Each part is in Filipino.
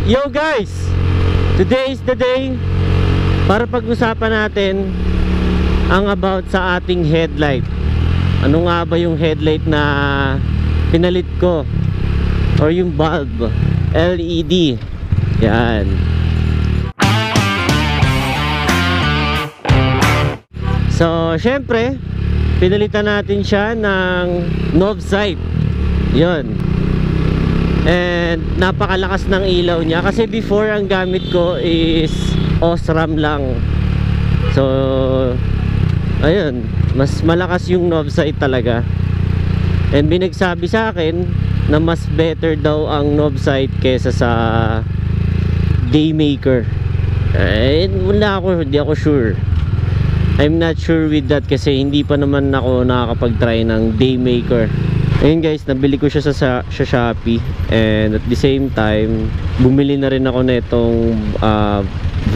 Yo guys, today is the day para pag-usapan natin ang about sa ating headlight. Ano nga ba yung headlight na pinalit ko, or yung bulb LED? Yan. So syempre pinalitan natin siya ng Novsight. Yun. And napakalakas ng ilaw niya, kasi before ang gamit ko is Osram lang. So ayun, mas malakas yung Novsight talaga. And binagsabi sa akin na mas better daw ang Novsight kesa sa Daymaker. Hindi ako sure. I'm not sure with that kasi hindi pa naman ako nakakapag-try ng Daymaker. Ayun guys, nabili ko siya sa Shopee, and at the same time bumili na rin ako nitong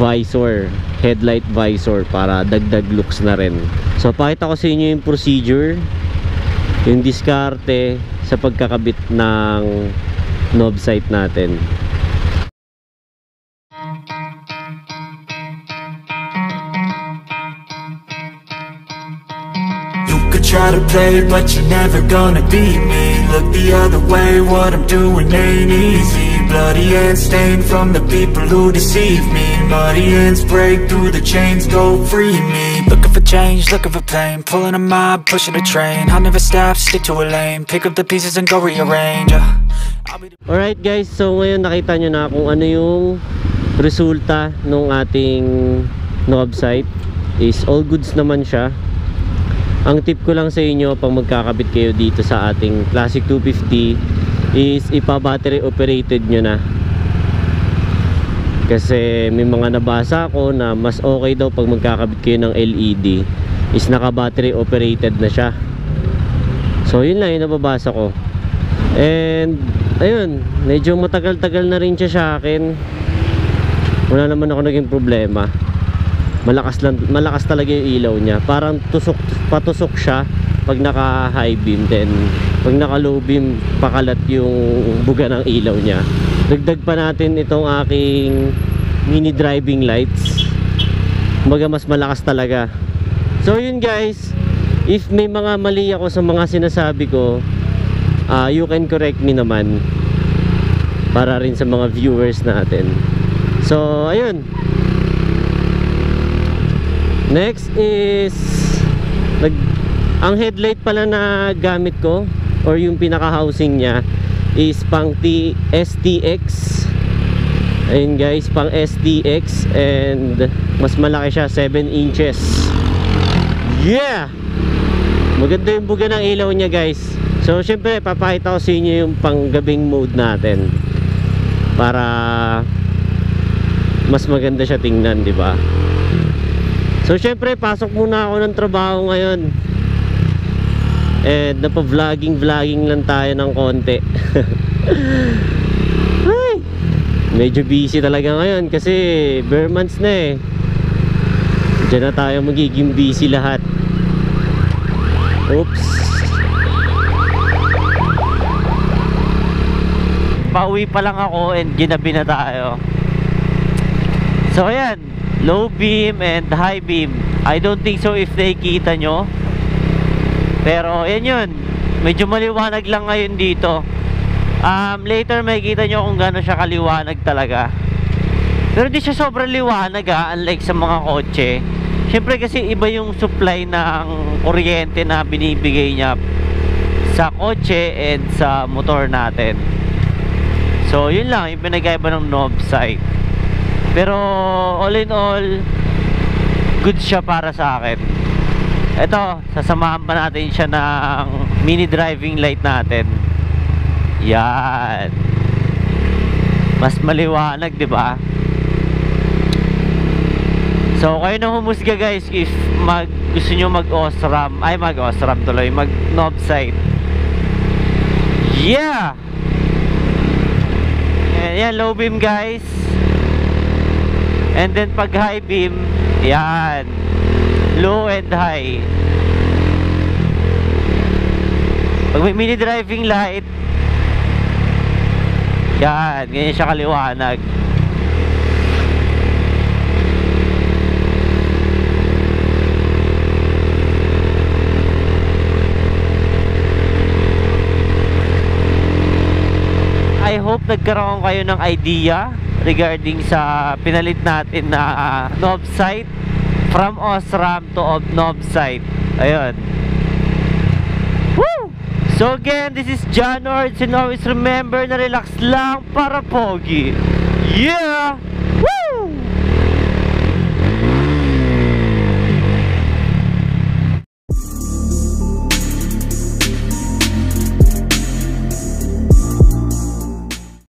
visor, headlight visor, para dagdag looks na rin. So pakita ko sa inyo yung procedure, yung diskarte sa pagkakabit ng Novsight natin. Try to play, but you're never gonna beat me. Look the other way, what I'm doing ain't easy. Bloody hands stained from the people who deceive me. Muddy hands break through the chains, go free me. Looking for change, looking for pain. Pulling a mob, pushing a train. I'll never stop, stick to a lane. Pick up the pieces and go rearrange. Alright guys, so ngayon nakita nyo na kung ano yung resulta nung ating Novsight. Is all goods naman siya. Ang tip ko lang sa inyo pag magkakabit kayo dito sa ating Classic 250 is ipa-battery operated nyo na. Kasi may mga nabasa ko na mas okay daw pag magkakabit kayo ng LED is naka-battery operated na siya. So yun lang yung nababasa ko. And ayun, medyo matagal-tagal na rin siya sa akin. Wala naman ako naging problema. Malakas talaga yung ilaw niya. Parang patusok siya pag naka high beam, then pag naka low beam pakalat yung buga ng ilaw niya. Dagdag pa natin itong aking mini driving lights. Kumbaga mas malakas talaga. So yun guys, if may mga mali ako sa mga sinasabi ko, you can correct me naman, para rin sa mga viewers natin. So ayun. Next is ang headlight pala na gamit ko, or yung pinaka housing niya, is pang STX. Ayun guys, pang STX, and mas malaki siya, 7 inches. Yeah! Maganda yung buga ng ilaw niya guys. So syempre papakita ko sa inyo yung panggabing mode natin para mas maganda siya tingnan, di ba? So syempre pasok muna ako ng trabaho ngayon, and napa-vlogging lang tayo ng konti. Ay, medyo busy talaga ngayon kasi bare months na eh. Diyan na tayo magiging busy lahat. Oops. Pauwi pa lang ako and ginabi na tayo. So ayan, low beam and high beam. I don't think so if nakikita nyo, pero yan yun, medyo maliwanag lang ngayon dito. Later makikita nyo kung gaano siya kaliwanag talaga, pero di siya sobrang liwanag unlike sa mga kotse. Syempre kasi iba yung supply ng kuryente na binibigay niya sa kotse and sa motor natin. So yun lang yung pinagkaiba ng Novsight. Pero all in all, good siya para sa akin. Ito, sasamahan pa natin siya ng mini driving light natin. Yan. Mas maliwanag, di ba? So kayo na humusga guys if gusto nyo mag-Osram, mag-Osram tuloy, mag-Novsight. Yeah! Yan, low beam guys. And then pag high beam, yan, low and high. Pag may mini driving light, Yan, ganyan siya kaliwanag. I hope nagkaroon kayo ng idea regarding sa pinalit natin na knob sight from Osram to knob sight. Ayun. Woo! So again, this is John Ords, and always remember na relax lang para pogi. Yeah!